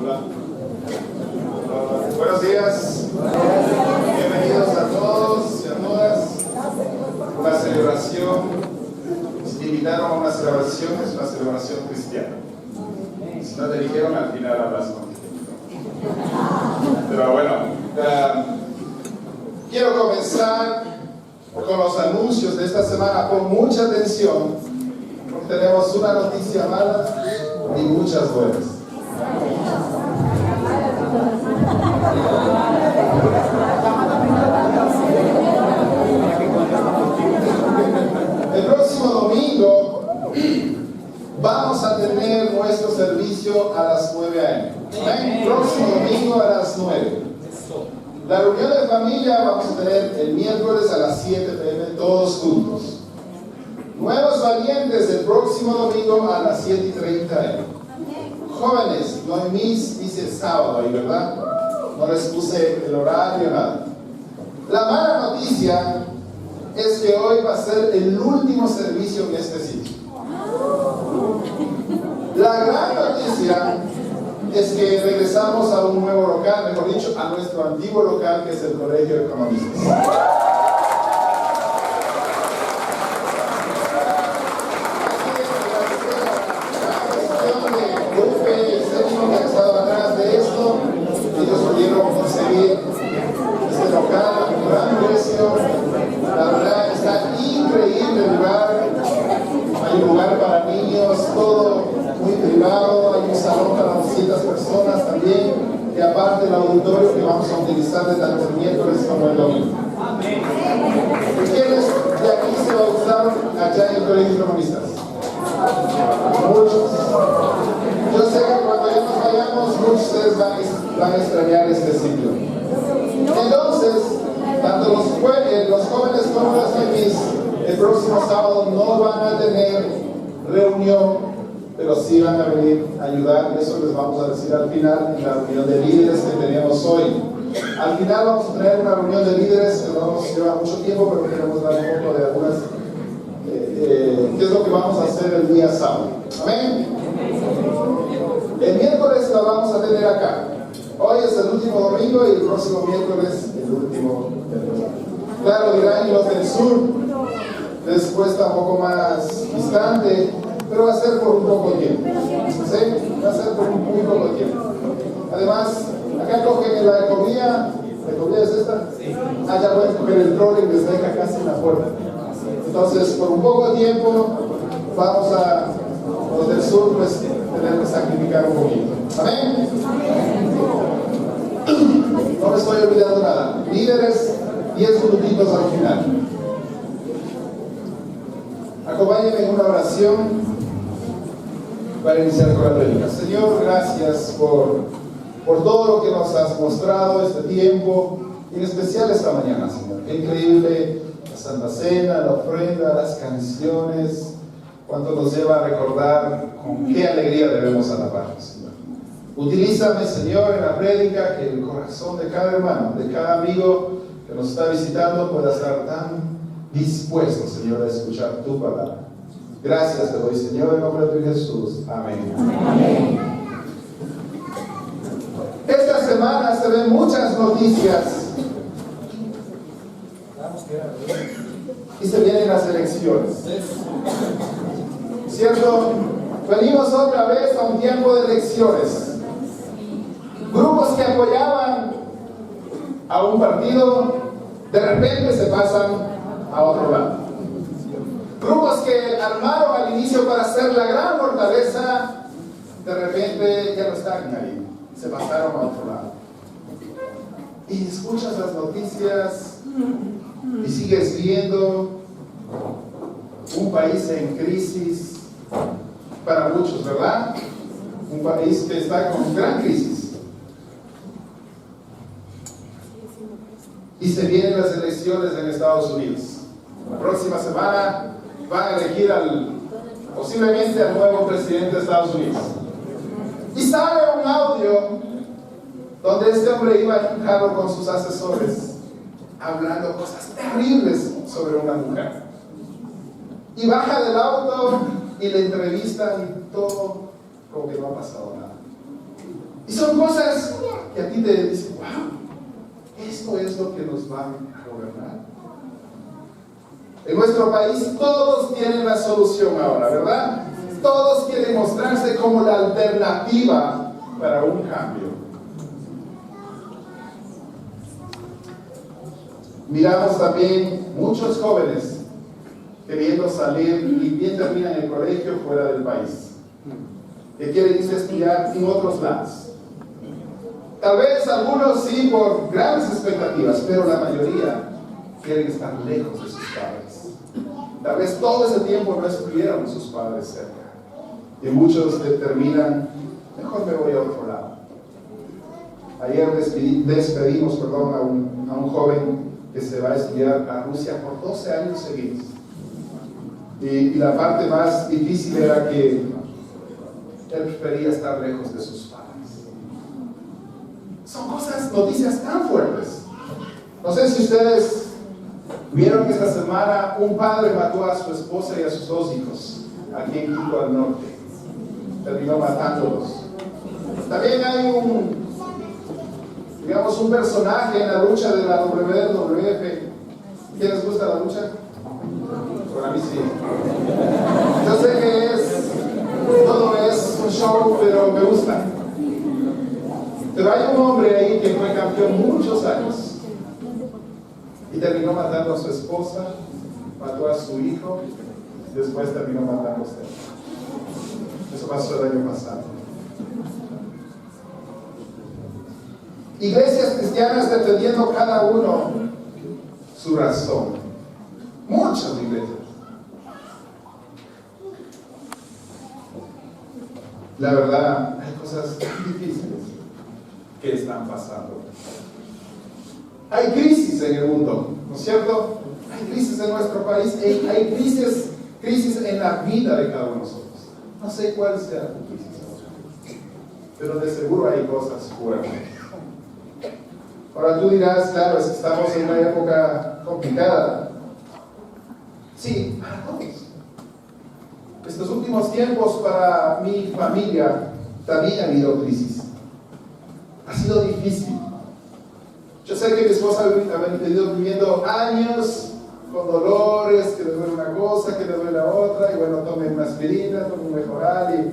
Hola. Buenos días. Bienvenidos a todos y a todas. Una celebración. Si te invitaron a una celebración, es una celebración cristiana. Si no te dijeron, al final hablas contigo. Pero bueno, quiero comenzar con los anuncios de esta semana con mucha atención, porque tenemos una noticia mala y muchas buenas. El próximo domingo vamos a tener nuestro servicio a las 9 a.m. El próximo domingo a las 9. La reunión de familia vamos a tener el miércoles a las 7 p.m. todos juntos. Nuevos valientes el próximo domingo a las 7:30 a.m. Jóvenes, no hay dice sábado ahí, ¿verdad? No les puse el horario, nada. La mala noticia es que hoy va a ser el último servicio en este sitio. La gran noticia es que regresamos a un nuevo local, mejor dicho, a nuestro antiguo local, que es el Colegio de Economistas. Que estado atrás de esto, ellos pudieron conseguir este local a un gran precio. La verdad está increíble el lugar. Hay un lugar para niños, todo muy privado, hay un salón para 200 personas también, y aparte el auditorio que vamos a utilizar de tanto el miércoles como el domingo. ¿Quiénes de aquí se bautizaron allá en el Colegio de Economistas? Muchos. Yo sé que cuando ya nos vayamos, muchos de ustedes van a extrañar este sitio. Entonces, tanto los jóvenes como las niñas, el próximo sábado no van a tener reunión, pero sí van a venir a ayudar. Eso les vamos a decir al final, en la reunión de líderes que tenemos hoy. Al final vamos a tener una reunión de líderes que no nos lleva mucho tiempo, pero queremos dar un poco de algunas, qué es lo que vamos a hacer el día sábado. Amén. El miércoles la vamos a tener acá. Hoy es el último domingo y el próximo miércoles el último del domingo. Claro, dirán, y los del sur les cuesta un poco más distante, pero va a ser por un poco de tiempo. ¿Sí? Va a ser por muy poco de tiempo. Además, acá cogen la ecovía. ¿La ecovía es esta? Sí. Allá pueden coger el trolley y les deja casi en la puerta. Entonces, por un poco de tiempo, vamos a los del sur, pues, tener que sacrificar un poquito. ¿Amén? No me estoy olvidando nada. Líderes, 10 minutitos al final. Acompáñenme en una oración para iniciar con la prédica. Señor, gracias por todo lo que nos has mostrado este tiempo, y en especial esta mañana, Señor. Qué increíble la Santa Cena, la ofrenda, las canciones, cuánto nos lleva a recordar con qué alegría debemos alabar, Señor. Utilízame, Señor, en la prédica, que el corazón de cada hermano, de cada amigo que nos está visitando pueda estar tan dispuesto, Señor, a escuchar tu palabra. Gracias te doy, Señor, en nombre de Jesús. Amén. Amén. Esta semana se ven muchas noticias y se vienen las elecciones. ¿Cierto? Venimos otra vez a un tiempo de elecciones. Grupos que apoyaban a un partido, de repente se pasan a otro lado. Grupos que armaron al inicio para ser la gran fortaleza, de repente ya no están ahí, se pasaron a otro lado. Y escuchas las noticias y sigues viendo un país en crisis para muchos, ¿verdad? Un país que está con gran crisis. Y se vienen las elecciones en Estados Unidos. La próxima semana van a elegir posiblemente al nuevo presidente de Estados Unidos. Y sale un audio donde este hombre iba en un carro con sus asesores hablando cosas terribles sobre una mujer. Y baja del auto y le entrevistan y todo como que no ha pasado nada. Y son cosas que a ti te dicen, wow, esto es lo que nos va a gobernar. En nuestro país todos tienen la solución ahora, ¿verdad? Todos quieren mostrarse como la alternativa para un cambio. Miramos también muchos jóvenes queriendo salir y bien terminan el colegio fuera del país, que quieren irse a estudiar en otros lados. Tal vez algunos sí por grandes expectativas, pero la mayoría quieren estar lejos de sus padres. Tal vez todo ese tiempo no estuvieron sus padres cerca. Y muchos determinan, mejor me voy a otro lado. Ayer despedimos a un joven que se va a estudiar a Rusia por 12 años seguidos. Y la parte más difícil era que él prefería estar lejos de sus padres. Son noticias tan fuertes. No sé si ustedes vieron que esta semana un padre mató a su esposa y a sus 2 hijos aquí en Quito al norte. Terminó matándolos. También hay un personaje en la lucha de la WWF. ¿Quién les gusta la lucha? Bueno, a mí sí. Yo sé que todo es un show, pero me gusta. Pero hay un hombre ahí que fue campeón muchos años y terminó matando a su esposa, mató a su hijo, y después terminó matando a usted. Eso pasó el año pasado. Iglesias cristianas defendiendo cada uno su razón. Muchas iglesias. La verdad, hay cosas tan difíciles que están pasando. Hay crisis en el mundo, ¿no es cierto? Hay crisis en nuestro país, hay crisis en la vida de cada uno de nosotros. No sé cuál sea tu crisis, pero de seguro hay cosas fuertes. Ahora tú dirás, claro, es que estamos en una época complicada. Sí, para todos. Estos últimos tiempos para mi familia también ha habido crisis. Ha sido difícil. Yo sé que mi esposa ha venido viviendo años con dolores, que le duele una cosa, que le duele la otra, y bueno, tome una aspirina, tome un mejoral, y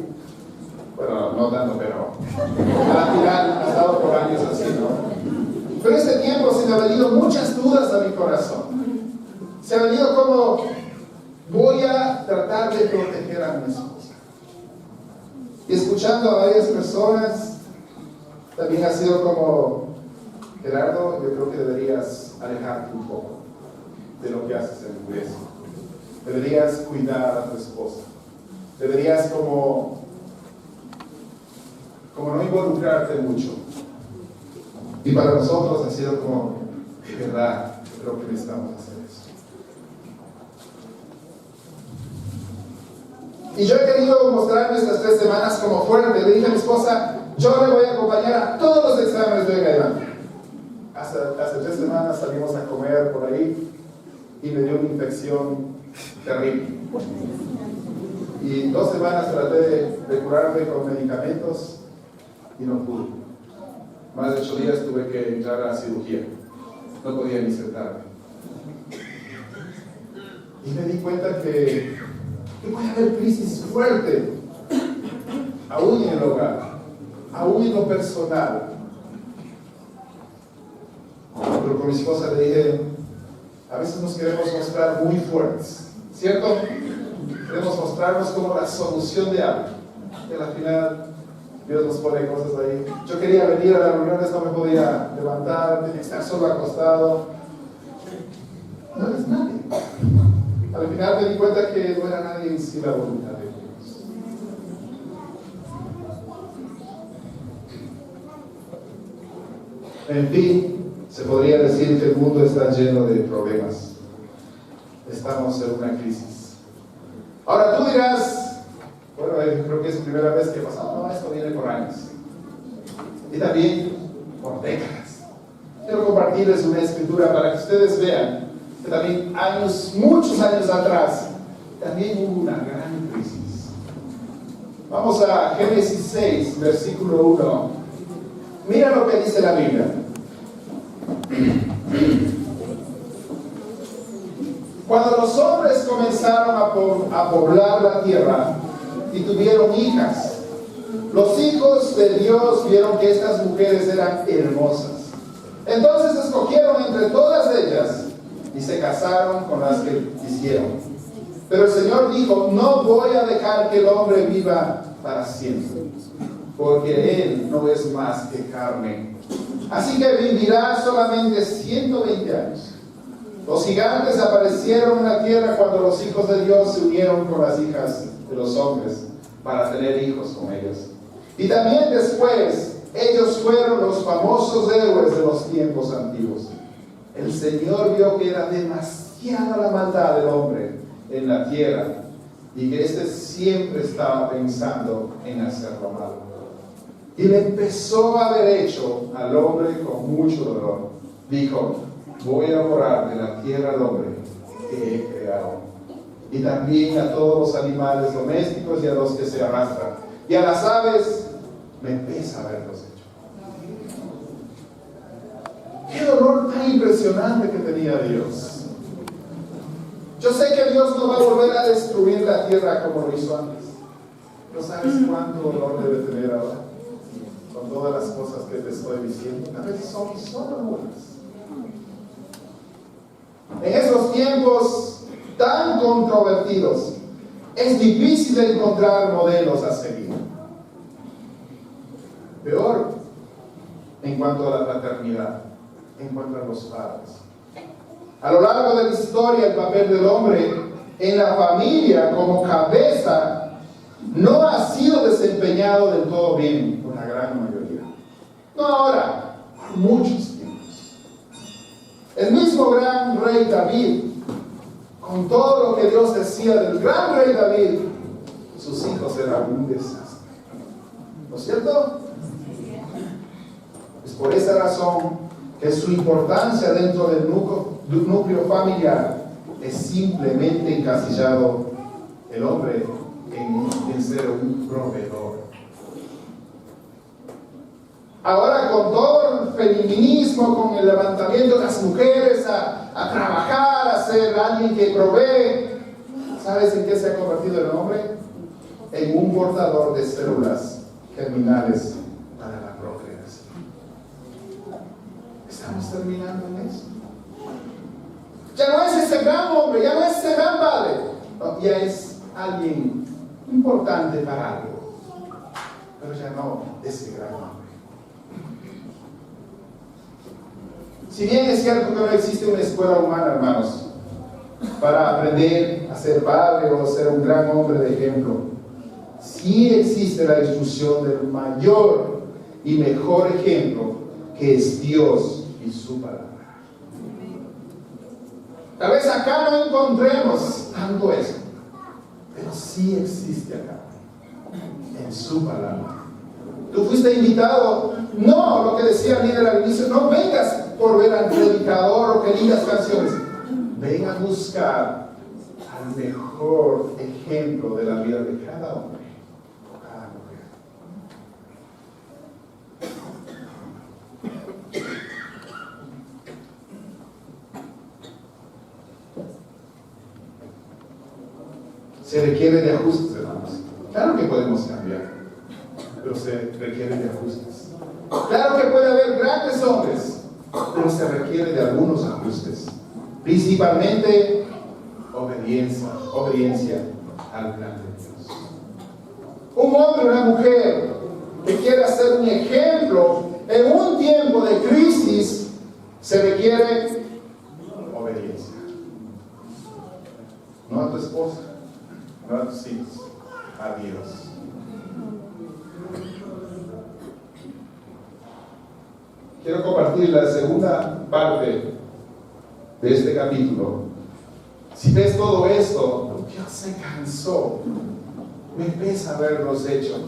bueno, no tanto, pero al final ha estado por años así, ¿no? Pero este tiempo se me han venido muchas dudas a mi corazón. Se ha venido como, voy a tratar de proteger a mi esposa. Y escuchando a varias personas, también ha sido como, Gerardo, yo creo que deberías alejarte un poco de lo que haces en la iglesia. Deberías cuidar a tu esposa. Deberías como no involucrarte mucho. Y para nosotros ha sido como, de verdad, creo que necesitamos hacer eso. Y yo he querido mostrarme estas 3 semanas como fuerte. Le dije a mi esposa, yo le voy a acompañar a todos los exámenes de hoy en adelante. Hace 3 semanas salimos a comer por ahí y me dio una infección terrible. Y 2 semanas traté de curarme con medicamentos y no pude. Más de 8 días tuve que entrar a la cirugía. No podía ni sentarme. Y me di cuenta que puede haber crisis fuerte, aún en el hogar, aún en lo personal. Pero con mi esposa le dije, a veces nos queremos mostrar muy fuertes, ¿cierto? Queremos mostrarnos como la solución de algo. Y al final Dios nos pone cosas ahí. Yo quería venir a las reuniones, no me podía levantar, tenía que estar solo acostado. No eres nadie. Al final me di cuenta que no era nadie sin la voluntad de Dios. En fin, se podría decir que el mundo está lleno de problemas. Estamos en una crisis. Ahora tú dirás, bueno, creo que es la primera vez que pasa. No, esto viene por años. Y también por décadas. Quiero compartirles una escritura para que ustedes vean que también muchos años atrás, también hubo una gran crisis. Vamos a Génesis 6, versículo 1. Mira lo que dice la Biblia. Cuando los hombres comenzaron a poblar la tierra y tuvieron hijas, los hijos de Dios vieron que estas mujeres eran hermosas. Entonces escogieron entre todas ellas y se casaron con las que quisieron. Pero el Señor dijo: no voy a dejar que el hombre viva para siempre, porque él no es más que carne. Así que vivirá solamente 120 años. Los gigantes aparecieron en la tierra cuando los hijos de Dios se unieron con las hijas de los hombres para tener hijos con ellos. Y también después, ellos fueron los famosos héroes de los tiempos antiguos. El Señor vio que era demasiada la maldad del hombre en la tierra y que éste siempre estaba pensando en hacer lo malo. Y le empezó a haber hecho al hombre con mucho dolor. Dijo: voy a borrar de la tierra al hombre que he creado, y también a todos los animales domésticos y a los que se arrastran, y a las aves. Me pesa haberlos hecho. Qué dolor tan impresionante que tenía Dios. Yo sé que Dios no va a volver a destruir la tierra como lo hizo antes. ¿No sabes cuánto dolor debe tener ahora? Con todas las cosas que te estoy diciendo. A veces son solo buenas. En esos tiempos tan controvertidos, es difícil encontrar modelos a seguir. Peor en cuanto a la fraternidad, en cuanto a los padres. A lo largo de la historia, el papel del hombre en la familia como cabeza no ha sido desempeñado del todo bien por la gran mayoría. No ahora, muchos tiempos. El mismo gran rey David, con todo lo que Dios decía del gran rey David, sus hijos eran un desastre. ¿No es cierto? Es por esa razón que su importancia dentro del núcleo familiar es simplemente encasillado el hombre en ser un proveedor. Ahora, con todo el feminismo, con el levantamiento de las mujeres a trabajar, a ser alguien que provee, ¿sabes en qué se ha convertido el hombre? En un portador de células germinales para la procreación. Estamos terminando en eso. Ya no es ese gran hombre, ya no es ese gran padre, no, ya es alguien importante para algo, pero ya no ese gran hombre. Si bien es cierto que no existe una escuela humana, hermanos, para aprender a ser padre o ser un gran hombre de ejemplo, sí existe la instrucción del mayor y mejor ejemplo, que es Dios y su palabra. Tal vez acá no encontremos tanto eso, pero sí existe acá, en su palabra. Tú fuiste invitado, no lo que decía el líder al inicio, no vengas por ver al predicador o que digas canciones, ven a buscar al mejor ejemplo de la vida de cada hombre o cada mujer. Se requiere de ajustes, hermanos. Claro que podemos cambiar, pero se requiere de ajustes. Claro que puede haber grandes hombres, pero se requiere de algunos ajustes. Principalmente obediencia al plan de Dios. Un hombre o una mujer que quiera ser un ejemplo en un tiempo de crisis, se requiere obediencia. No a tu esposa, no a tus hijos, a Dios. Quiero compartir la segunda parte de este capítulo. Si ves todo esto, Dios se cansó. Me pesa haberlos hecho.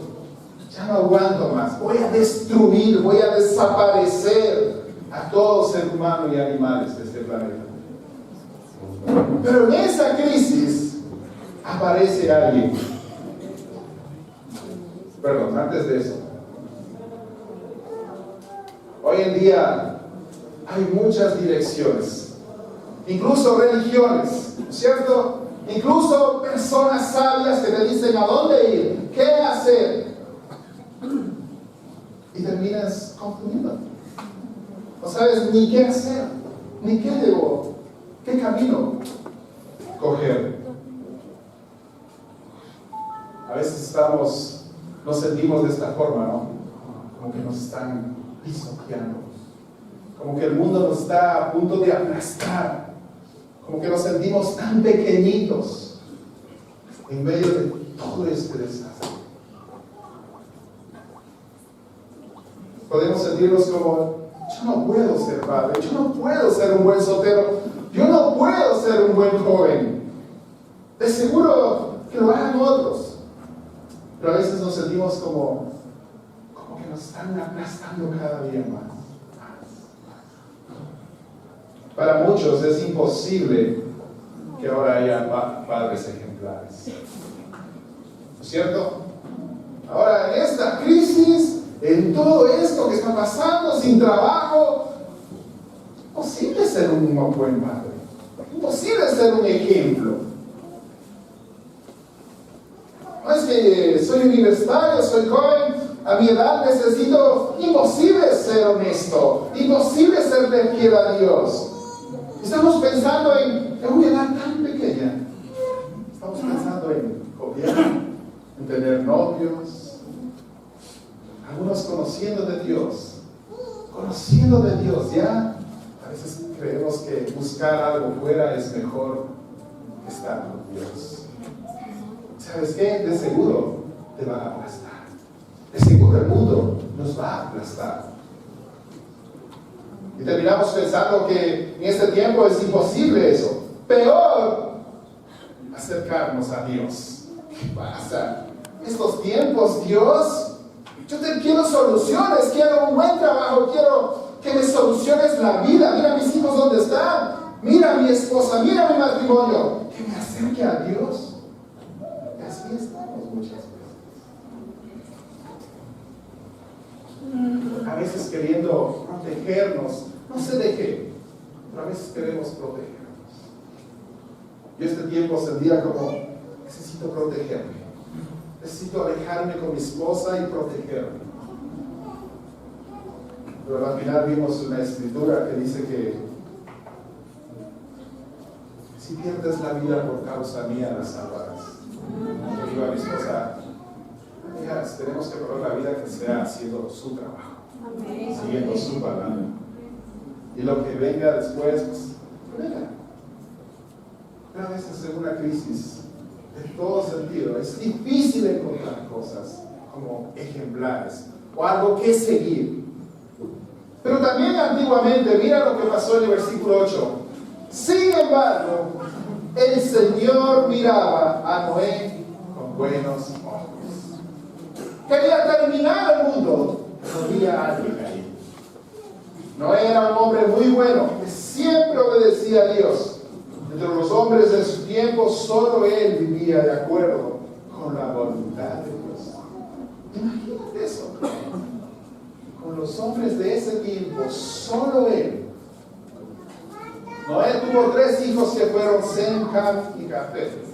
Ya no aguanto más. Voy a destruir, voy a desaparecer a todo ser humano y animales de este planeta. Pero en esa crisis aparece alguien. Perdón, antes de eso. Hoy en día hay muchas direcciones, incluso religiones, ¿cierto? Incluso personas sabias que te dicen a dónde ir, qué hacer. Y terminas confundido. No sabes ni qué hacer, ni qué debo, qué camino coger. A veces nos sentimos de esta forma, ¿no? Como que nos están pisoteando. Como que el mundo nos está a punto de aplastar. Como que nos sentimos tan pequeñitos en medio de todo este desastre. Podemos sentirnos como, yo no puedo ser padre, yo no puedo ser un buen soltero, yo no puedo ser un buen joven. De seguro que lo hagan otros. Pero a veces nos sentimos como que nos están aplastando cada día más. Para muchos es imposible que ahora haya padres ejemplares. ¿No es cierto? Ahora, en esta crisis, en todo esto que está pasando, sin trabajo, imposible ser un buen padre. Imposible ser un ejemplo. No es que soy universitario, soy joven, a mi edad necesito, imposible ser honesto, imposible serle fiel a Dios. Estamos pensando en una edad tan pequeña, estamos pensando en copiar, en tener novios, algunos conociendo de Dios, ya. A veces creemos que buscar algo fuera es mejor que estar con Dios. ¿Sabes qué? De seguro te va a aplastar. De seguro el mundo nos va a aplastar. Y terminamos pensando que en este tiempo es imposible eso. Peor, acercarnos a Dios. ¿Qué pasa? Estos tiempos, Dios, yo te quiero soluciones, quiero un buen trabajo, quiero que me soluciones la vida. Mira mis hijos dónde están, mira mi esposa, mira mi matrimonio. Que me acerque a Dios. Y así estamos muchas veces. A veces queriendo protegernos, no sé de qué, pero a veces queremos protegernos. Yo este tiempo sentía como, necesito protegerme, necesito alejarme con mi esposa y protegerme. Pero al final vimos una escritura que dice que si pierdes la vida por causa mía, la salvarás. Yo digo a mi esposa, hijas, tenemos que probar la vida que sea haciendo su trabajo, siguiendo su palabra. Y lo que venga después, pues venga. Pero a veces en una crisis, en todo sentido, es difícil encontrar cosas como ejemplares o algo que seguir. Pero también antiguamente, mira lo que pasó en el versículo 8. Sin embargo, el Señor miraba a Noé con buenos ojos. Quería terminar el mundo, pero había alguien ahí. Noé era un hombre muy bueno, que siempre obedecía a Dios. Entre los hombres de su tiempo, solo él vivía de acuerdo con la voluntad de Dios. Imagínate eso. Con los hombres de ese tiempo, solo él. Noé tuvo 3 hijos que fueron Sem, Cam y Jafet.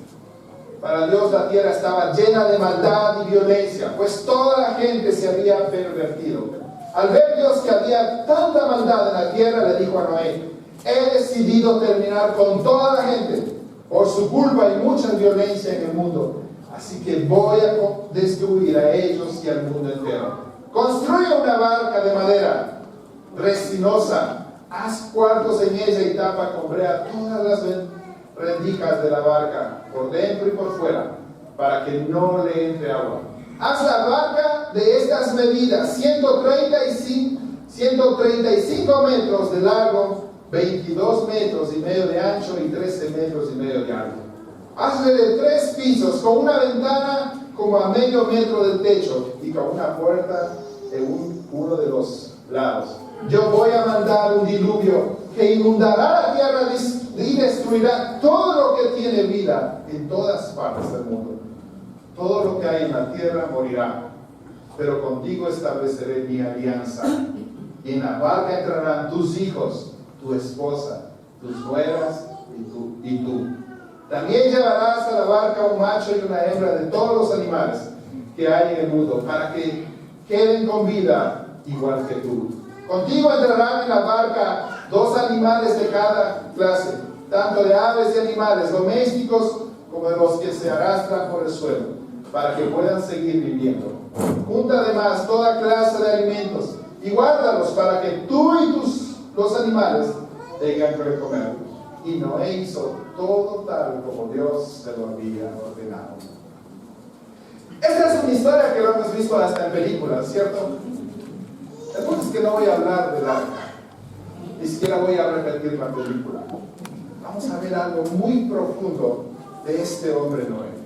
Para Dios la tierra estaba llena de maldad y violencia, pues toda la gente se había pervertido. Al ver Dios que había tanta maldad en la tierra, le dijo a Noé: he decidido terminar con toda la gente. Por su culpa hay mucha violencia en el mundo, así que voy a destruir a ellos y al mundo entero. Construye una barca de madera resinosa, haz cuartos en ella y tapa con brea todas las rendijas de la barca, por dentro y por fuera, para que no le entre agua. Haz la barca de estas medidas: 135 metros de largo, 22 metros y medio de ancho y 13 metros y medio de alto. Hazle de 3 pisos, con una ventana como a medio metro del techo y con una puerta en uno de los lados. Yo voy a mandar un diluvio que inundará la tierra y destruirá todo lo que tiene vida en todas partes del mundo. Todo lo que hay en la tierra morirá, pero contigo estableceré mi alianza Y en la barca entrarán tus hijos, tu esposa, tus nueras y tú. También llevarás a la barca un macho y una hembra de todos los animales que hay en el mundo, para que queden con vida igual que tú. Contigo entrarán en la barca 2 animales de cada clase, tanto de aves y animales domésticos como de los que se arrastran por el suelo, para que puedan seguir viviendo. Junta además toda clase de alimentos y guárdalos para que tú y los animales tengan que comer. Y Noé hizo todo tal como Dios se lo había ordenado. Esta es una historia que lo hemos visto hasta en películas, ¿cierto? El punto es que no voy a hablar del arca, ni siquiera voy a repetir la película. Vamos a ver algo muy profundo de este hombre Noé.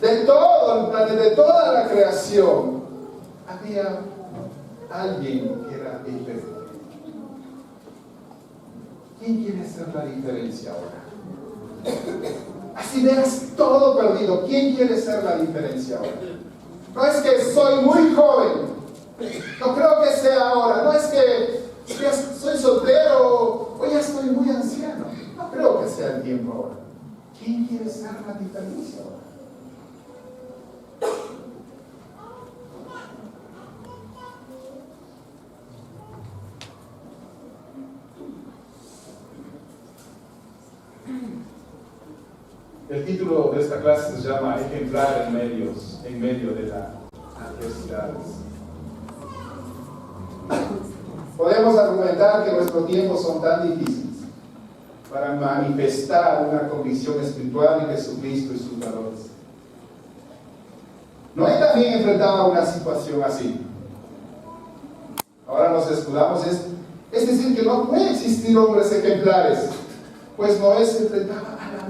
De toda la creación, había alguien que era diferente. ¿Quién quiere hacer la diferencia ahora? Así veas todo perdido. ¿Quién quiere hacer la diferencia ahora? No es que soy muy joven. No creo que sea ahora. No es que ya soy soltero o ya estoy muy anciano. No creo que sea el tiempo ahora. ¿Quién quiere hacer la diferencia ahora? El título de esta clase se llama Ejemplar en medio de las adversidades. Podemos argumentar que nuestros tiempos son tan difíciles para manifestar una convicción espiritual en Jesucristo y sus valores. Noé también enfrentaba una situación así. Ahora nos escudamos, es decir, que no puede existir hombres ejemplares, pues Noé se enfrentaba a las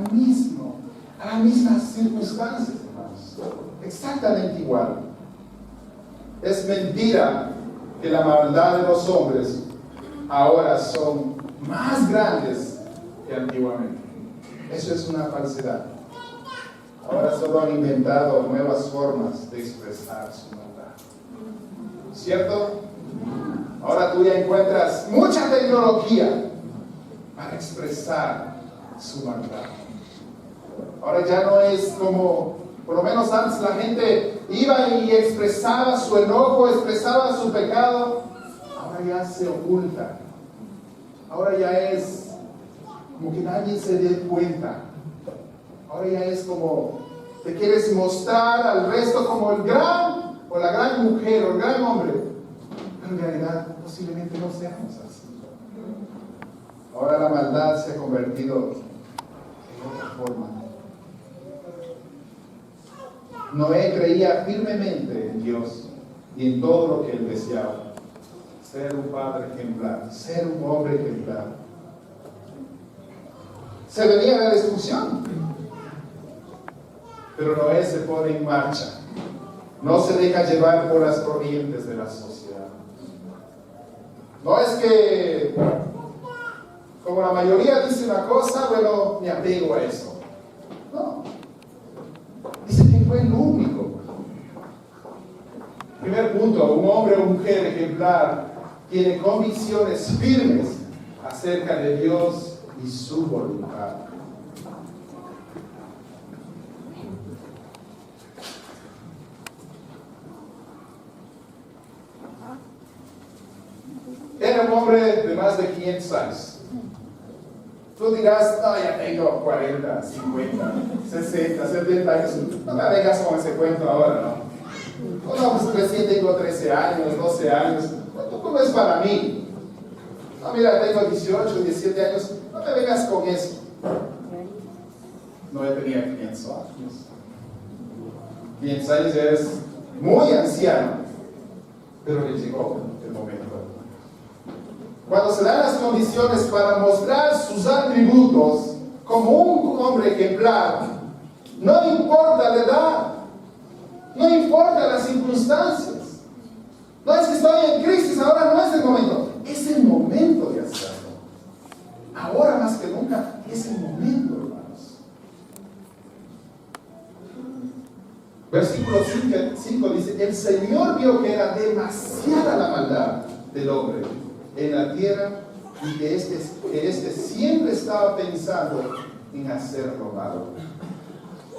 mismas circunstancias, hermanos, exactamente igual. Es mentira que la maldad de los hombres ahora son más grandes que antiguamente. Eso es una falsedad. Ahora solo han inventado nuevas formas de expresar su maldad. ¿Cierto? Ahora tú ya encuentras mucha tecnología para expresar su maldad. Ahora ya no es como, por lo menos antes la gente iba y expresaba su enojo, expresaba su pecado. Ahora ya se oculta. Ahora ya es como que nadie se dé cuenta. Ahora ya es como te quieres mostrar al resto como el gran o la gran mujer o el gran hombre. Pero en realidad posiblemente no seamos así. Ahora la maldad se ha convertido en otra forma. Noé creía firmemente en Dios y en todo lo que él deseaba. Ser un padre ejemplar, ser un hombre ejemplar. Se venía la destrucción. Pero Noé se pone en marcha. No se deja llevar por las corrientes de la sociedad. No es que, como la mayoría dice una cosa, bueno, me apego a eso. No. Dice que fue el único. Primer punto, un hombre o mujer ejemplar tiene convicciones firmes acerca de Dios y su voluntad. Era un hombre de más de 500 años. Tú dirás, no, ya tengo 40, 50, 60, 70 años. No me vengas con ese cuento ahora, ¿no? No, pues recién tengo 13 años, 12 años. ¿Cómo es para mí? No, mira, tengo 18, 17 años. No me vengas con eso. No, yo tenía 500 años. 500 años ya es muy anciano. Pero le llegó el momento. Cuando se dan las condiciones para mostrar sus atributos como un hombre ejemplar, no importa la edad, no importa las circunstancias. No es que estoy en crisis, ahora no es el momento. Es el momento de hacerlo. Ahora más que nunca es el momento, hermanos. Versículo 5 dice, el Señor vio que era demasiada la maldad del hombre en la tierra y que este siempre estaba pensando en hacer lo malo.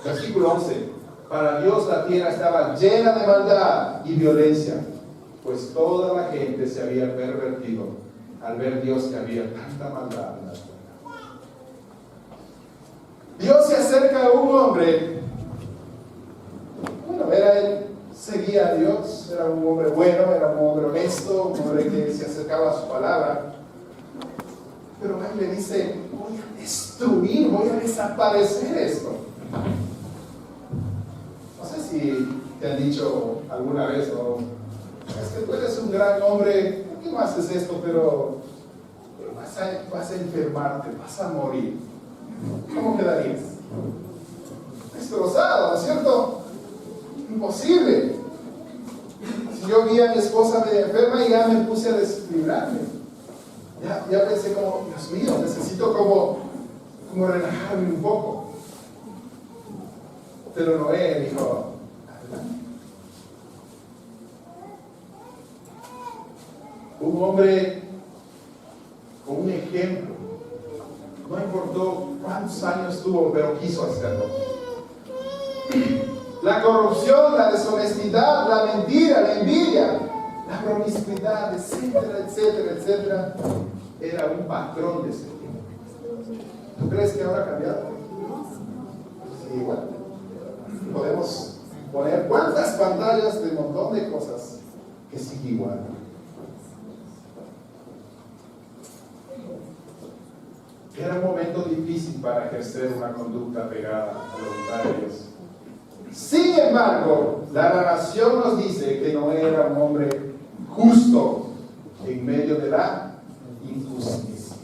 Versículo 11. Para Dios la tierra estaba llena de maldad y violencia, pues toda la gente se había pervertido al ver Dios que había tanta maldad en la tierra. Dios se acerca a un hombre. Bueno, él seguía a Dios, era un hombre bueno, era un hombre honesto, un hombre que se acercaba a su palabra. Pero él le dice: voy a destruir, voy a desaparecer esto. No sé si te han dicho alguna vez, ¿no? Es que tú eres un gran hombre, ¿por qué no haces esto? Pero vas a enfermarte, vas a morir. ¿Cómo quedarías? Destrozado, ¿no es cierto? Imposible. Si yo vi a mi esposa medio enferma y ya me puse a desequilibrarme. Ya pensé como, Dios mío, necesito como relajarme un poco. Pero Noé dijo: adelante. Un hombre con un ejemplo. No importó cuántos años tuvo, pero quiso hacerlo. La corrupción, la deshonestidad, la mentira, la envidia, la promiscuidad, etcétera, etcétera, etcétera, era un patrón de ese tiempo. ¿Tú crees que ahora ha cambiado? Sí, igual. Podemos poner cuántas pantallas de un montón de cosas que sigue igual. Era un momento difícil para ejercer una conducta pegada a la voluntad de Dios. Sin embargo, la narración nos dice que Noé era un hombre justo en medio de la injusticia.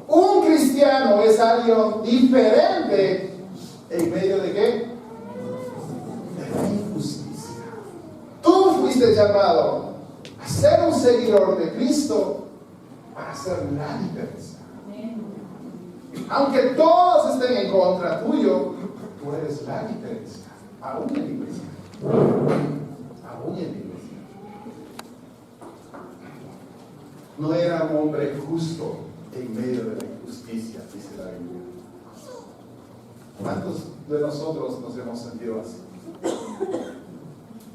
Un cristiano es alguien diferente en medio de ¿qué? De la injusticia. Tú fuiste llamado a ser un seguidor de Cristo para hacer la diferencia. Aunque todos estén en contra tuyo, tú eres la diferencia. Aún en la iglesia. Aún en la iglesia. No era un hombre justo en medio de la injusticia, dice la Biblia. ¿Cuántos de nosotros nos hemos sentido así?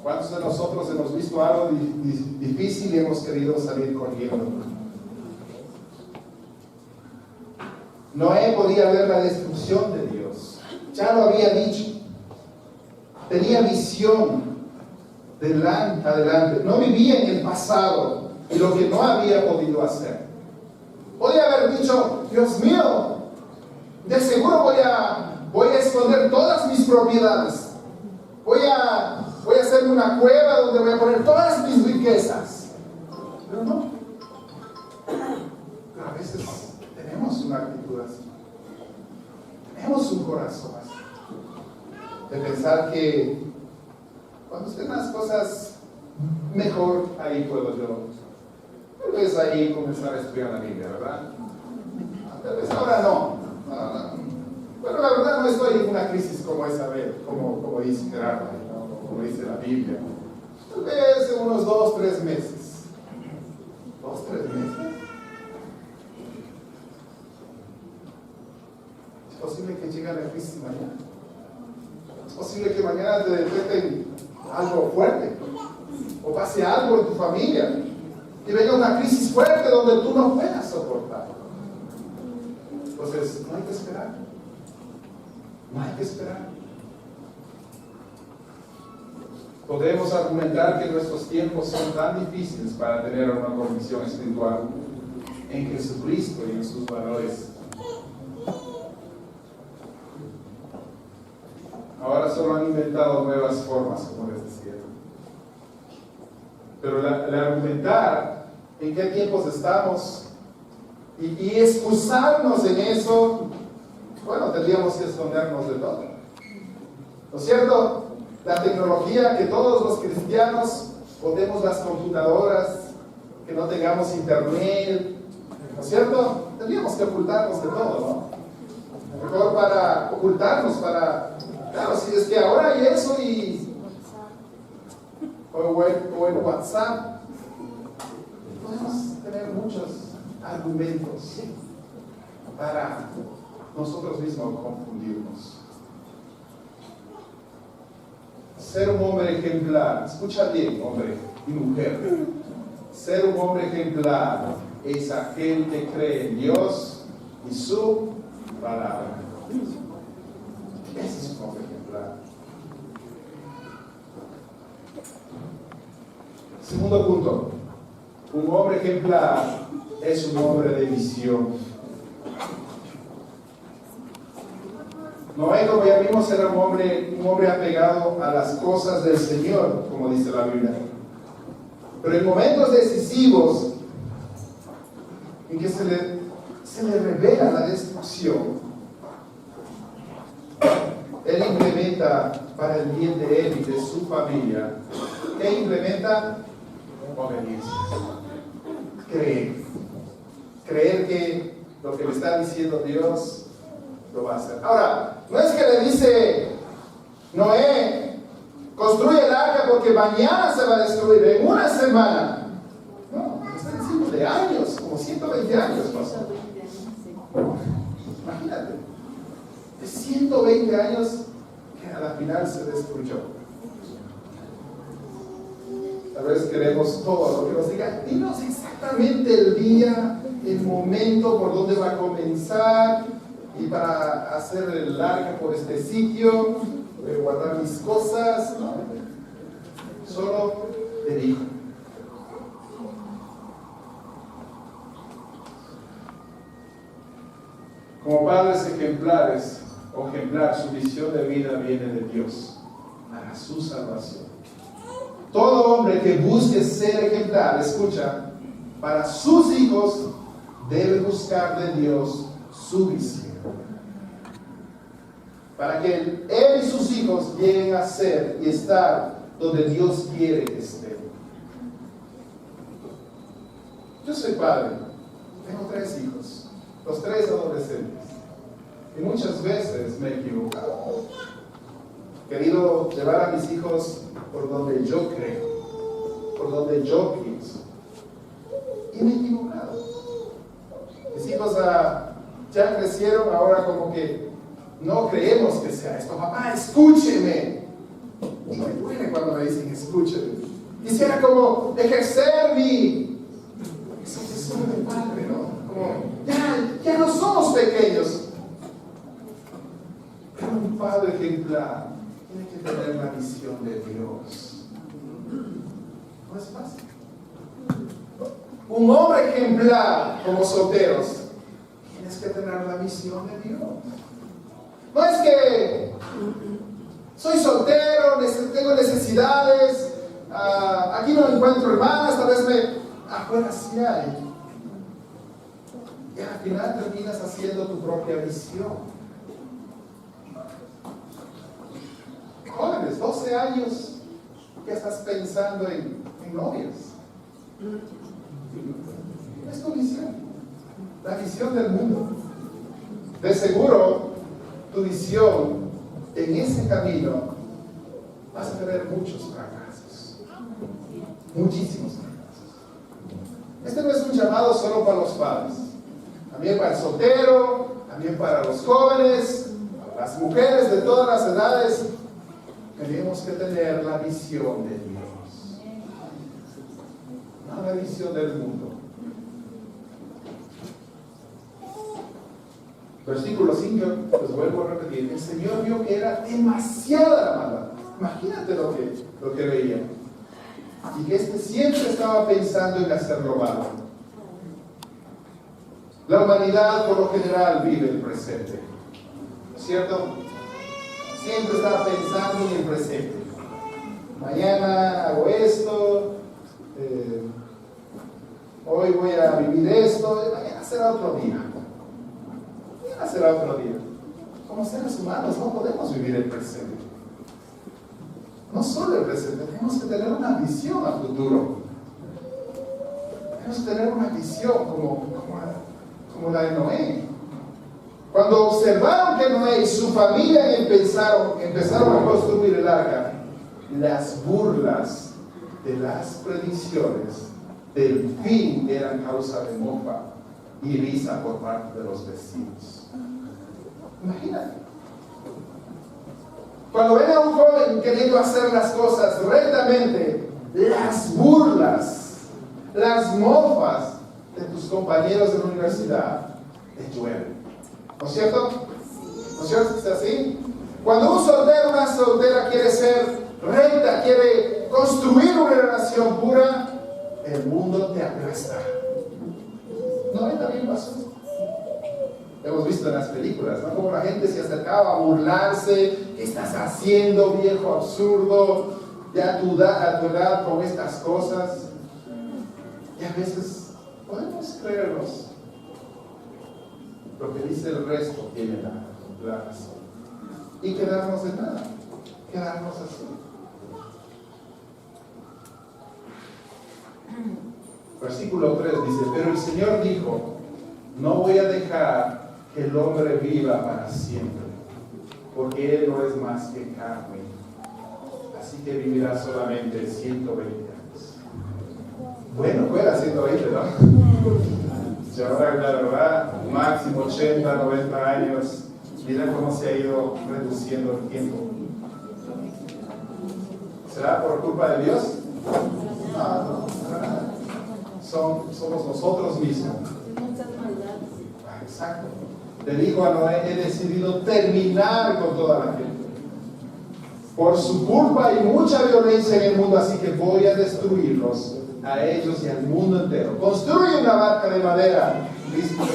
¿Cuántos de nosotros hemos visto algo difícil y hemos querido salir corriendo? Noé podía ver la destrucción de Dios. Ya lo había dicho. Tenía visión de adelante. No vivía en el pasado y lo que no había podido hacer. Podía haber dicho: Dios mío, de seguro voy a esconder todas mis propiedades. Voy a hacer una cueva donde voy a poner todas mis riquezas. Pero no. Pero a veces tenemos una actitud así. Tenemos un corazón así. De pensar que cuando estén las cosas mejor, ahí puedo yo. Tal vez ahí comenzar a estudiar la Biblia, ¿verdad? Tal vez ahora no. Pero la verdad no estoy en una crisis como esa vez, como dice Gerardo, ¿no? Como dice la Biblia. Tal vez en unos 2-3 meses. 2-3 meses. Es posible que llegue la crisis mañana. Es posible que mañana te detecten algo fuerte. O pase algo en tu familia. Y venga una crisis fuerte donde tú no puedas soportar. Entonces, no hay que esperar. No hay que esperar. Podemos argumentar que nuestros tiempos son tan difíciles para tener una convicción espiritual en Jesucristo y en sus valores. Ahora solo han inventado nuevas formas, como les decía. Pero el argumentar en qué tiempos estamos y excusarnos en eso, bueno, tendríamos que escondernos de todo. ¿No es cierto? La tecnología, que todos los cristianos botemos las computadoras, que no tengamos internet, ¿no es cierto? Tendríamos que ocultarnos de todo, ¿no? Mejor para ocultarnos, claro, si es que ahora hay eso o en WhatsApp, podemos tener muchos argumentos para nosotros mismos confundirnos. Ser un hombre ejemplar, escucha bien, hombre y mujer. Ser un hombre ejemplar es aquel que cree en Dios y su palabra. Ese es un hombre ejemplar. Segundo punto, un hombre ejemplar es un hombre de visión. Noé, como ya vimos, era un hombre apegado a las cosas del Señor, como dice la Biblia. Pero en momentos decisivos, en que se le revela la destrucción, Él implementa para el bien de él y de su familia. ¿Qué implementa? Obediencia. Creer que lo que le está diciendo Dios lo va a hacer. Ahora, no es que le dice Noé, construye el arca porque mañana se va a destruir, en una semana. No, está diciendo de años, como 120 años pasó. Imagínate, de 120 años que a la final se destruyó. Tal vez queremos todo lo que nos diga. Dinos exactamente el día, el momento, por dónde va a comenzar, y para hacer el arca por este sitio, guardar mis cosas. No, solo te dijo. Como padres ejemplares, o ejemplar, su visión de vida viene de Dios para su salvación. Todo hombre que busque ser ejemplar, escucha, para sus hijos debe buscar de Dios su visión. Para que él y sus hijos lleguen a ser y estar donde Dios quiere que estén. Yo soy padre, tengo 3 hijos, los 3 adolescentes, y muchas veces me he equivocado. He querido llevar a mis hijos por donde yo creo, por donde yo pienso, y me he equivocado. Mis hijos ya crecieron, ahora como que no creemos que sea esto. Papá, escúcheme. Y me duele cuando me dicen escúcheme. Quisiera como ejercer esa posición de padre, ¿no? Como, ya no somos pequeños. Pero un padre ejemplar tiene que tener la visión de Dios. No es fácil. Un hombre ejemplar como solteros, tienes que tener la visión de Dios. No es que soy soltero, tengo necesidades, aquí no encuentro hermanas, tal vez afuera sí hay. Y al final terminas haciendo tu propia visión. Jóvenes, 12 años, ya estás pensando en novias. Es tu visión, la visión del mundo. De seguro, tu visión en ese camino, vas a tener muchos fracasos, muchísimos fracasos. Este no es un llamado solo para los padres, también para el soltero, también para los jóvenes, para las mujeres de todas las edades. Tenemos que tener la visión de Dios, no la visión del mundo. Versículo 5, les vuelvo a repetir. El Señor vio que era demasiada la maldad. Imagínate lo que veía. Y que siempre estaba pensando en hacerlo malo. La humanidad por lo general vive el presente, ¿cierto? Siempre estaba pensando en el presente. Mañana hago esto, hoy voy a vivir esto, mañana será otro día. Será otro día. Como seres humanos no podemos vivir el presente. No solo el presente, tenemos que tener una visión a futuro. Tenemos que tener una visión como la de Noé. Cuando observaron que Noé y su familia empezaron a construir el arca, las burlas de las predicciones del fin eran causa de mofa y risa por parte de los vecinos. Imagínate. Cuando ven a un joven queriendo hacer las cosas rectamente, las burlas, las mofas de tus compañeros de la universidad te llueven. ¿No es cierto? ¿No es cierto que es así? Cuando un soltero o una soltera quiere ser recta, quiere construir una relación pura, el mundo te aplasta. ¿No ven también pasó? Hemos visto en las películas, ¿no? Como la gente se acercaba a burlarse. ¿Qué estás haciendo, viejo absurdo? Ya a tu edad con estas cosas. Y a veces podemos creernos. Lo que dice el resto tiene la razón. Y quedarnos en nada. Quedarnos así. Versículo 3 dice, pero el Señor dijo, no voy a dejar que el hombre viva para siempre, porque él no es más que carne, así que vivirá solamente 120 años. Bueno, fuera 120, ¿no? Si ahora, la verdad, máximo 80, 90 años, mira cómo se ha ido reduciendo el tiempo. ¿Será por culpa de Dios? No, para nada. Somos nosotros mismos. Exacto. Le dijo a Noé, he decidido terminar con toda la gente. Por su culpa hay mucha violencia en el mundo, así que voy a destruirlos, a ellos y al mundo entero. Construye una barca de madera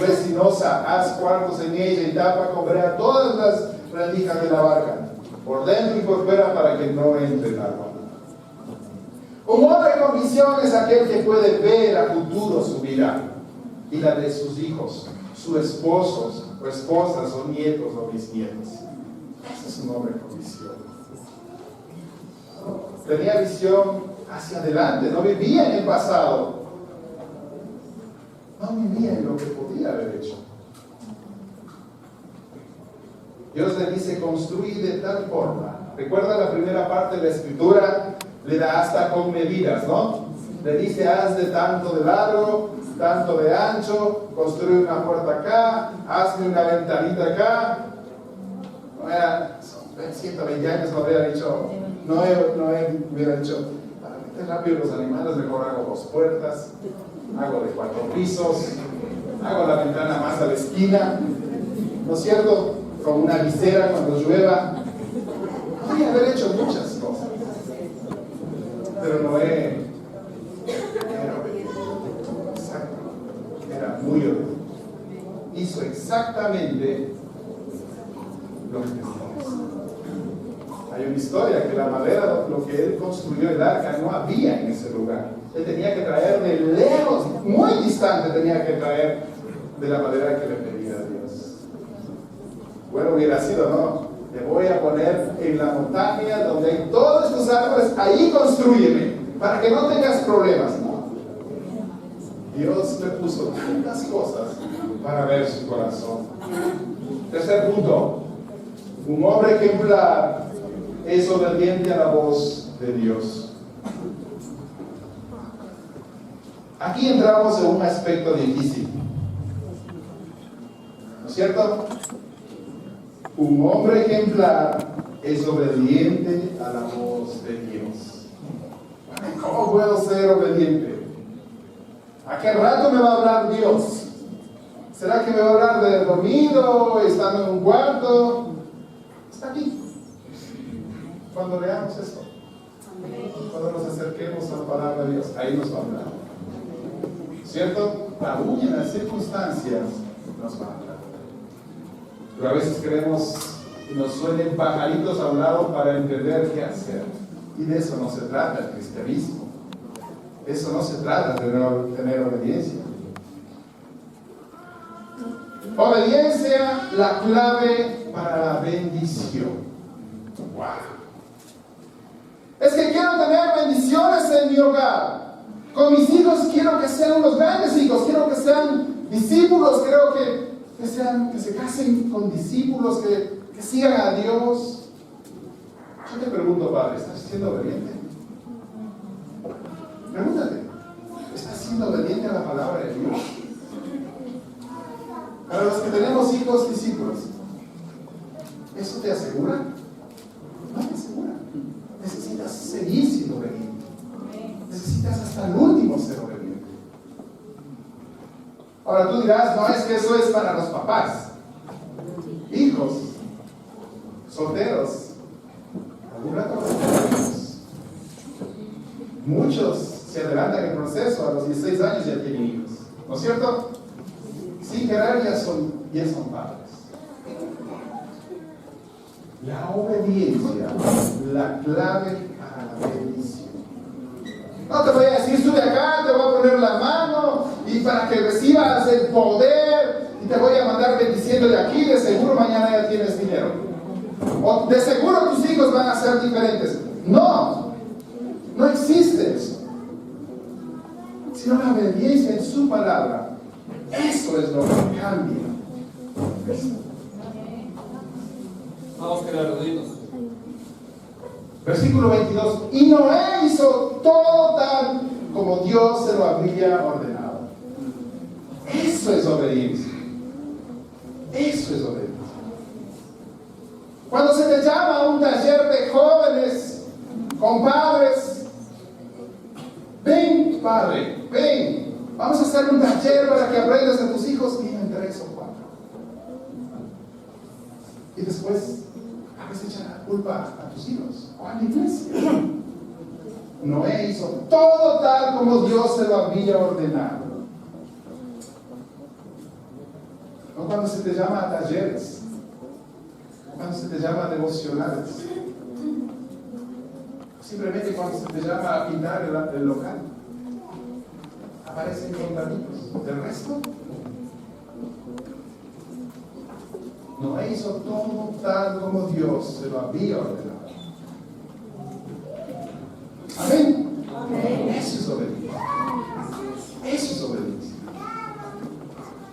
resinosa, haz cuartos en ella y tapa con brea todas las rendijas de la barca, por dentro y por fuera, para que no entre el agua. Un hombre con visión es aquel que puede ver a futuro su vida y la de sus hijos, sus esposos o esposas o nietos o bisnietos. Ese es un hombre con visión. Tenía visión hacia adelante, no vivía en el pasado, no vivía en lo que podía haber hecho. Dios le dice construir de tal forma. Recuerda la primera parte de la escritura, le da hasta con medidas, ¿no? Le dice haz de tanto de largo, tanto de ancho, construye una puerta acá, hazme una ventanita acá. No era, 120 años no hubiera dicho, no hubiera dicho, para meter rápido los animales mejor hago 2 puertas, hago de 4 pisos, hago la ventana más a la esquina, ¿no es cierto? Con una visera cuando llueva. Podría haber hecho muchas cosas, pero Noé era obediente. Exacto, era muy obediente. Hizo exactamente lo que tenía. Hay una historia que la madera, lo que él construyó el arca, no había en ese lugar. Él tenía que traer de lejos, muy distante tenía que traer de la madera que le pedía a Dios. Bueno, hubiera sido, ¿no? Te voy a poner en la montaña donde hay todos estos árboles, ahí construyeme, para que no tengas problemas. No. Dios le puso tantas cosas para ver su corazón. Tercer punto, un hombre ejemplar es obediente a la voz de Dios. Aquí entramos en un aspecto difícil, ¿no es cierto? Un hombre ejemplar es obediente a la voz de Dios. ¿Cómo puedo ser obediente? ¿A qué rato me va a hablar Dios? ¿Será que me va a hablar de dormido, estando en un cuarto? Está aquí. Cuando leamos esto, cuando nos acerquemos a la palabra de Dios, ahí nos va a hablar. ¿Cierto? Aún en las circunstancias nos va a hablar. Pero a veces queremos que nos suenen pajaritos a un lado para entender qué hacer. Y de eso no se trata el cristianismo. Eso no se trata de tener obediencia. Obediencia, la clave para la bendición. ¡Wow! Es que quiero tener bendiciones en mi hogar. Con mis hijos quiero que sean unos grandes hijos, quiero que sean discípulos, quiero que se casen con discípulos, que sigan a Dios. Yo te pregunto, padre, ¿estás siendo obediente? Pregúntate, ¿estás siendo predica la palabra de Dios. Para los que tenemos hijos discípulos, ¿eso te asegura? No te asegura. Necesitas seguir siendo obediente. Necesitas hasta el último ser obediente. Ahora tú dirás, no, es que eso es para los papás, hijos, solteros. Algún rato hijos. Muchos se adelantan en el proceso, a los 16 años ya tienen hijos, ¿no es cierto? Sin querer ya son padres. La obediencia, la clave para la bendición. No te voy a decir, sube acá, te voy a poner la mano y para que recibas el poder y te voy a mandar bendiciendo de aquí, de seguro mañana ya tienes dinero. O de seguro tus hijos van a ser diferentes. No, no existe eso. Sino la obediencia en su palabra. Eso es lo que cambia. Vamos a quedar reunidos. Versículo 22. Y Noé hizo todo tal como Dios se lo había ordenado. Eso es obediencia. Eso es obediencia. Cuando se te llama a un taller de jóvenes, compadres, ven, padre, ven. Vamos a hacer un taller para que aprendas a tus hijos. Vienen 3 o 4. Y después, a veces echan la culpa a tus hijos o a la iglesia. Noé hizo todo tal como Dios se lo había ordenado. No cuando se te llama a talleres, cuando se te llama a devocionales, simplemente cuando se te llama a pintar el local. Aparecen contaditos. Del resto, Noé hizo todo tal como Dios se lo había ordenado. Amén. Amén. Eso es obediencia. Eso es obediencia.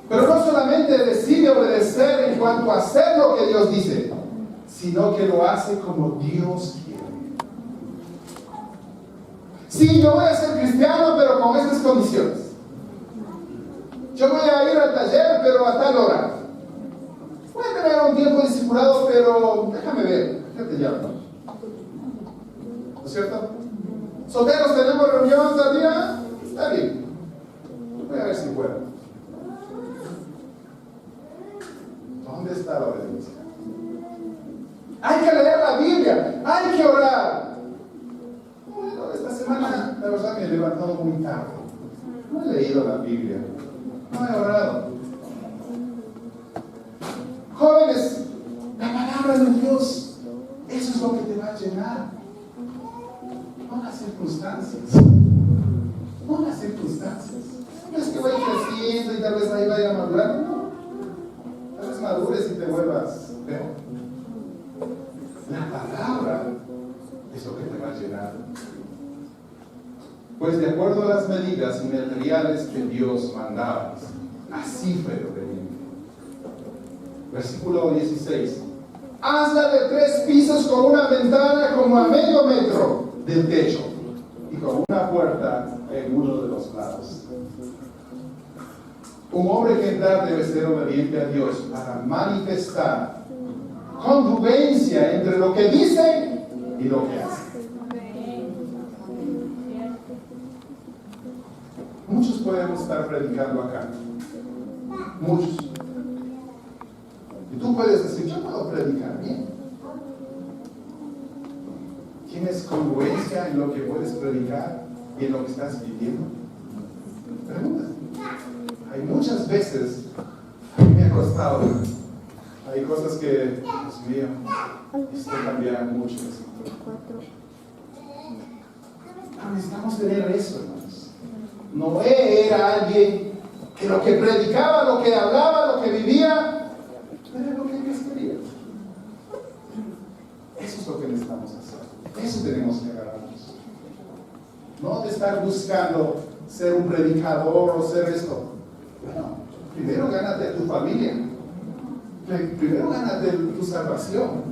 Pero no solamente decide obedecer en cuanto a hacer lo que Dios dice, sino que lo hace como Dios quiere. Sí, yo voy a ser cristiano, pero con estas condiciones. Yo voy a ir al taller, pero a tal hora. Voy a tener un tiempo discipulado, pero déjame ver. ¿Qué te llamo? ¿No es cierto? Solteros, tenemos reunión tal día. Está bien. Voy a ver si puedo. ¿Dónde está la obediencia? Hay que leer la Biblia. Hay que orar. Bueno, esta semana, la verdad, me he levantado muy tarde. No he leído la Biblia. No he orado. Jóvenes, la palabra de Dios, eso es lo que te va a llenar. No las circunstancias. No las circunstancias. No es que vaya creciendo y tal vez ahí vaya madurando. No. Tal vez madures y te vuelvas peor. La palabra es lo que te va a llenar. Pues de acuerdo a las medidas y materiales que Dios mandaba, así fue lo que vino. Versículo 16. Hazla de 3 pisos con una ventana como a medio metro del techo y con una puerta en uno de los lados. Un hombre que entrar debe ser obediente a Dios para manifestar congruencia entre lo que dice y lo que hace. Muchos podemos estar predicando acá. Muchos. Y tú puedes decir, yo puedo predicar bien. ¿Tienes congruencia en lo que puedes predicar y en lo que estás viviendo? Pregunta. Hay muchas veces, a mí me ha costado. Hay cosas que, Dios mío, esto cambia mucho. Pero necesitamos tener eso, hermanos. Noé era alguien que lo que predicaba, lo que hablaba, lo que vivía, era lo que Dios quería. Eso es lo que necesitamos hacer. Eso tenemos que agarrarnos. No de estar buscando ser un predicador o ser esto. Bueno, primero gánate a tu familia. Primero gánate tu salvación.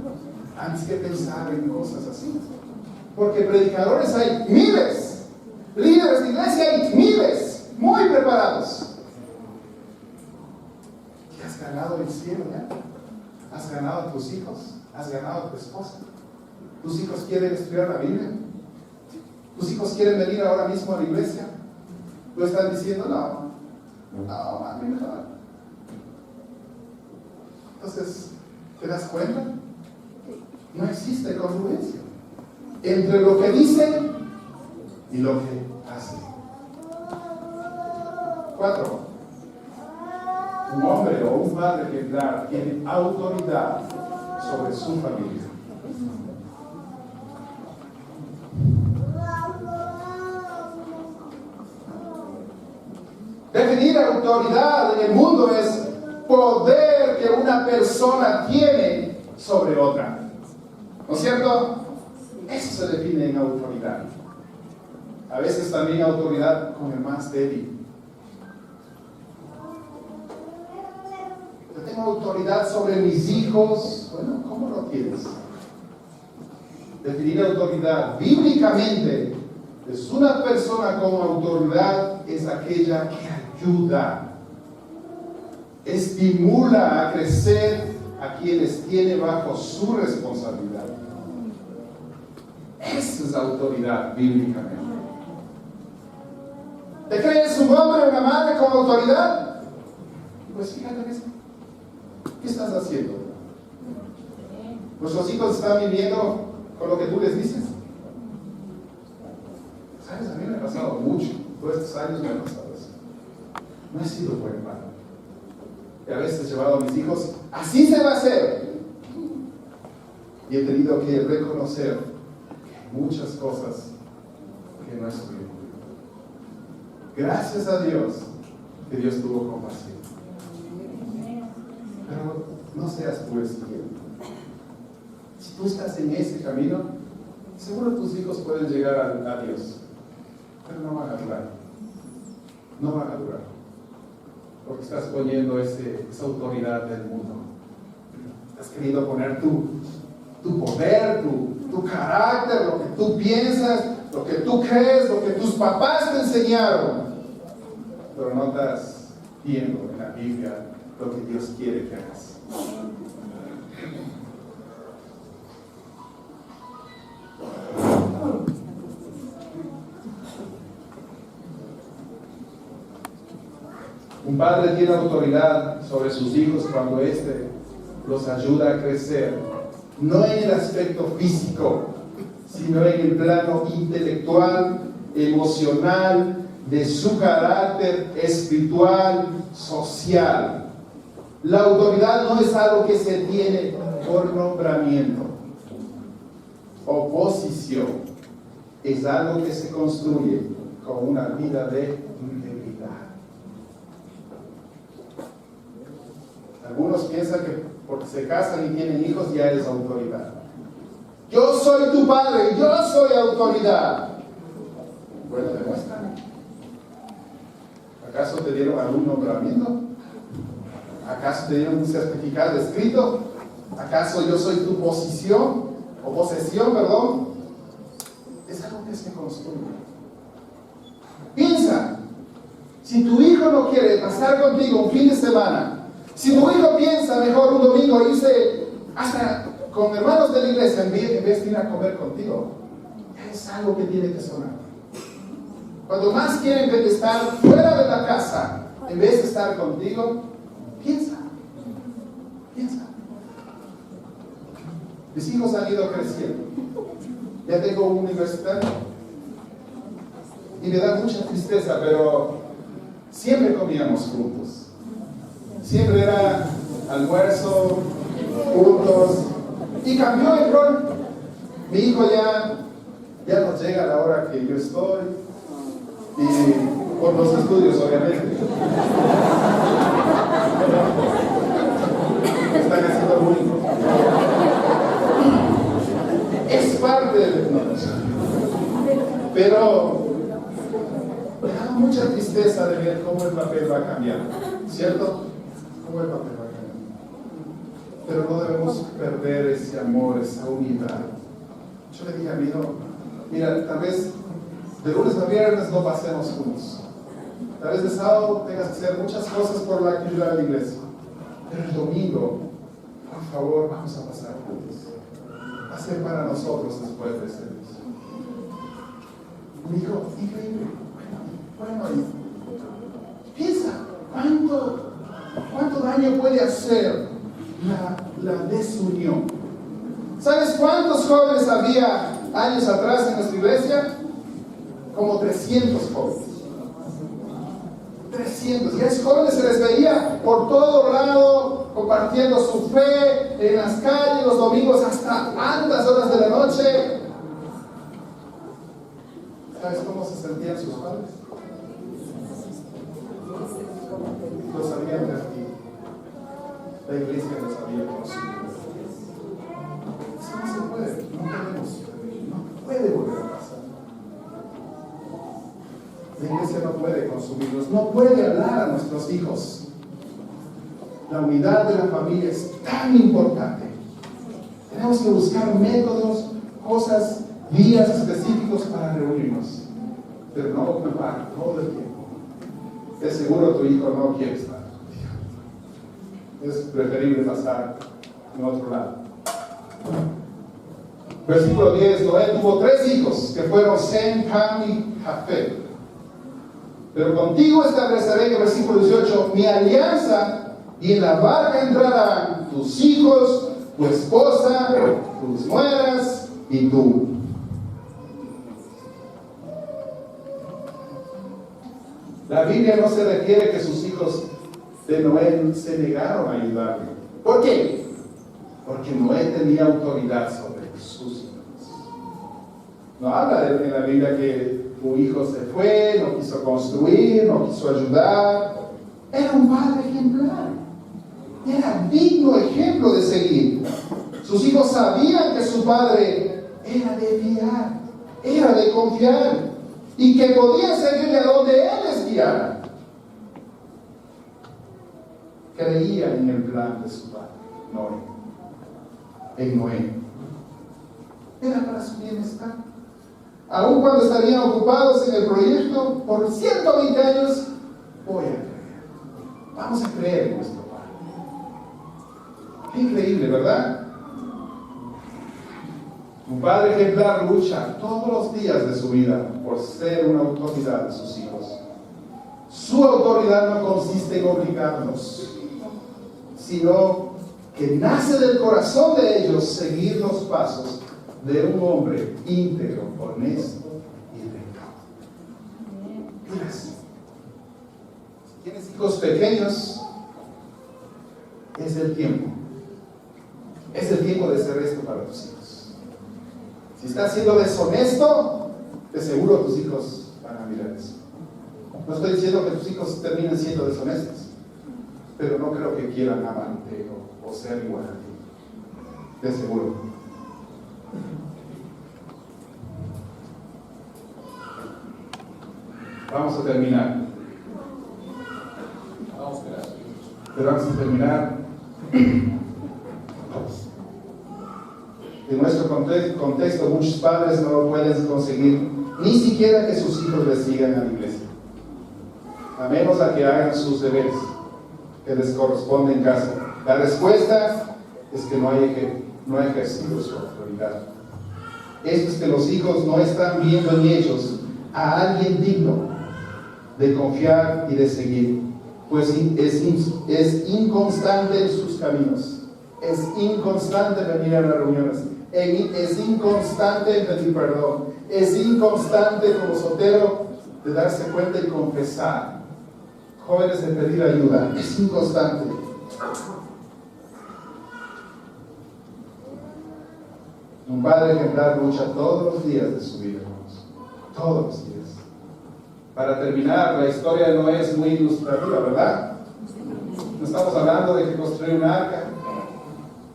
Antes que pensar en cosas así. Porque predicadores hay miles. Líderes de iglesia hay miles. muy preparados. Y has ganado el cielo ya. Has ganado a tus hijos. Has ganado a tu esposa. Tus hijos quieren estudiar la Biblia. Tus hijos quieren venir ahora mismo a la iglesia. Tú estás diciendo, no, mami, no. Entonces, ¿te das cuenta? No existe congruencia entre lo que dice y lo que hace. 4. Un hombre o un padre que tiene autoridad sobre su familia. Definir autoridad en el mundo es poder que una persona tiene sobre otra. ¿No es cierto? Eso se define en autoridad. A veces también autoridad con el más débil. Yo tengo autoridad sobre mis hijos. Bueno, ¿cómo lo tienes? Definir autoridad bíblicamente es una persona con autoridad, es aquella que ayuda, estimula a crecer a quienes tiene bajo su responsabilidad. Esa es autoridad bíblicamente. ¿Te crees un hombre o una madre con autoridad? Pues fíjate en eso. ¿Qué estás haciendo? ¿Nuestros hijos están viviendo con lo que tú les dices? ¿Sabes? A mí me ha pasado mucho. Todos estos años me ha pasado eso. No he sido buen padre. Y a veces he llevado a mis hijos, así se va a hacer. Y he tenido que reconocer que hay muchas cosas que no estoy bien. Gracias a Dios que Dios tuvo compasión. Pero no seas tú ese ejemplo. Si tú estás en ese camino, seguro tus hijos pueden llegar a Dios. Pero no van a durar. No van a durar. Porque estás poniendo esa autoridad del mundo. Has querido poner tu poder, tu carácter, lo que tú piensas, lo que tú crees, lo que tus papás te enseñaron. Pero no estás viendo en la Biblia lo que Dios quiere que hagas. Un padre tiene autoridad sobre sus hijos cuando éste los ayuda a crecer, no en el aspecto físico, sino en el plano intelectual, emocional, de su carácter espiritual, social. La autoridad no es algo que se tiene por nombramiento o posición, es algo que se construye con una vida de integridad. Algunos piensan que porque se casan y tienen hijos ya es autoridad. Yo soy tu padre, yo soy autoridad. Bueno, demuéstrame. ¿Acaso te dieron algún nombramiento? ¿Acaso te dieron un certificado escrito? ¿Acaso yo soy tu posesión? Es algo que se construye. Piensa, si tu hijo no quiere pasar contigo un fin de semana, si tu hijo piensa mejor un domingo irse hasta con hermanos de la iglesia en vez de ir a comer contigo, es algo que tiene que sonar. Cuando más quieren estar fuera de la casa en vez de estar contigo, piensa. Mis hijos han ido creciendo. Ya tengo un universitario y me da mucha tristeza, pero siempre comíamos juntos. Siempre era almuerzo, juntos, y cambió el rol. Mi hijo ya no llega a la hora que yo estoy, y por los estudios, obviamente. Están haciendo bullying. Es parte del negocio. Pero me da mucha tristeza de ver cómo el papel va cambiando, ¿cierto? Cómo el papel va cambiando. Pero no debemos perder ese amor, esa unidad. Yo le dije a mi hijo, mira, tal vez de lunes a viernes no pasemos juntos, Tal vez el sábado tengas que hacer muchas cosas por la actividad de la iglesia. Pero el domingo, por favor, vamos a pasar juntos. Va a ser para nosotros después del servicio. Me dijo, increíble. Bueno, piensa, ¿cuánto daño puede hacer la desunión? ¿Sabes cuántos jóvenes había años atrás en nuestra iglesia? Como 300 jóvenes. 300. Y a esos jóvenes se les veía por todo lado compartiendo su fe en las calles los domingos hasta altas horas de la noche. ¿Sabes cómo se sentían sus padres? Los habían perdido. La iglesia los había consumido. Eso no se puede, no puede volver a pasar. La iglesia no puede consumirlos, no puede hablar a nuestros hijos. La unidad de la familia es tan importante. Tenemos que buscar métodos, cosas, días específicos para reunirnos, pero no ocupar todo el tiempo. Es seguro tu hijo no quiere estar. Es preferible pasar en otro lado. Versículo 10. Noé tuvo 3 hijos que fueron Sem, Cam y Jafet. Pero contigo estableceré, en el versículo 18, mi alianza, y en la barca entrarán tus hijos, tu esposa, tus nueras y tú. La Biblia no se refiere que sus hijos de Noé se negaron a ayudarle. ¿Por qué? Porque Noé tenía autoridad sobre sus hijos. No habla en la Biblia que tu hijo se fue, no quiso construir, no quiso ayudar. Era un padre ejemplar. Era digno ejemplo de seguir. Sus hijos sabían que su padre era de fiar, era de confiar, y que podían seguirle a donde él les guiara. Creían en el plan de su padre, Noé. En Noé. Era para su bienestar. Aun cuando estarían ocupados en el proyecto por 120 años, voy a creer. Vamos a creer en nuestro Padre. Qué increíble, ¿verdad? Un padre ejemplar lucha todos los días de su vida por ser una autoridad de sus hijos. Su autoridad no consiste en obligarlos, sino que nace del corazón de ellos seguir los pasos de un hombre íntegro, honesto y recto. Gracias. Si tienes hijos pequeños, es el tiempo. Es el tiempo de hacer esto para tus hijos. Si estás siendo deshonesto, de seguro tus hijos van a mirar eso. No estoy diciendo que tus hijos terminen siendo deshonestos, pero no creo que quieran amarte o ser igual a ti. De seguro. Vamos a terminar. Pero antes de terminar, en nuestro contexto, muchos padres no pueden conseguir ni siquiera que sus hijos les sigan a la iglesia, a menos a que hagan sus deberes que les corresponde en casa. La respuesta es que no ha ejercido su autoridad. Esto es que los hijos no están viendo en ellos a alguien digno de confiar y de seguir, pues es inconstante en sus caminos, es inconstante venir a las reuniones, es inconstante en pedir perdón, es inconstante como soltero de darse cuenta y confesar, jóvenes de pedir ayuda, es inconstante. Un padre ejemplar lucha todos los días de su vida, hermanos, todos los días. Para terminar, la historia de Noé es muy ilustrativa, ¿verdad? No estamos hablando de que construyó una arca.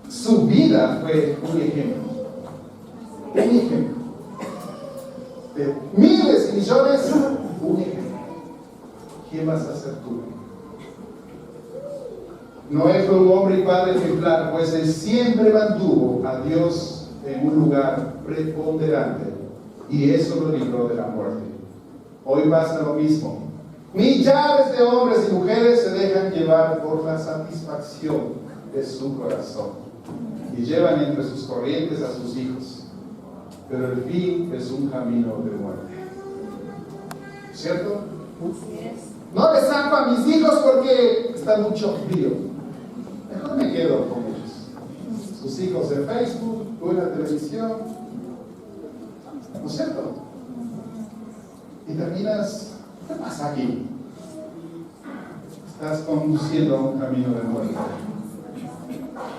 Su vida fue un ejemplo. Un ejemplo. De miles y millones, un ejemplo. ¿Quién vas a ser tú? Noé fue un hombre y padre ejemplar, pues él siempre mantuvo a Dios en un lugar preponderante, y eso lo libró de la muerte. Hoy pasa lo mismo. Millares de hombres y mujeres se dejan llevar por la satisfacción de su corazón y llevan entre sus corrientes a sus hijos, pero el fin es un camino de muerte. ¿Cierto? No les saco a mis hijos porque está mucho frío. Mejor me quedo con ellos. Sus hijos en Facebook, tú en la televisión. ¿No es cierto? Y terminas, ¿qué pasa aquí? Estás conduciendo a un camino de muerte.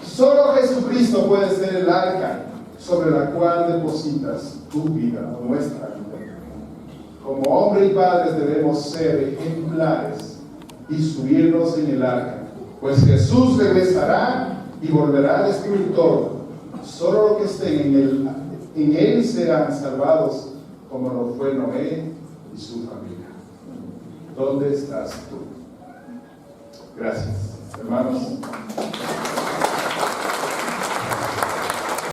Solo Jesucristo puede ser el arca sobre la cual depositas tu vida, nuestra vida. Como hombre y padres debemos ser ejemplares y subirnos en el arca, pues Jesús regresará y volverá a destruir todo. Solo los que estén en él serán salvados, como lo fue Noé y su familia. ¿Dónde estás tú? Gracias, hermanos.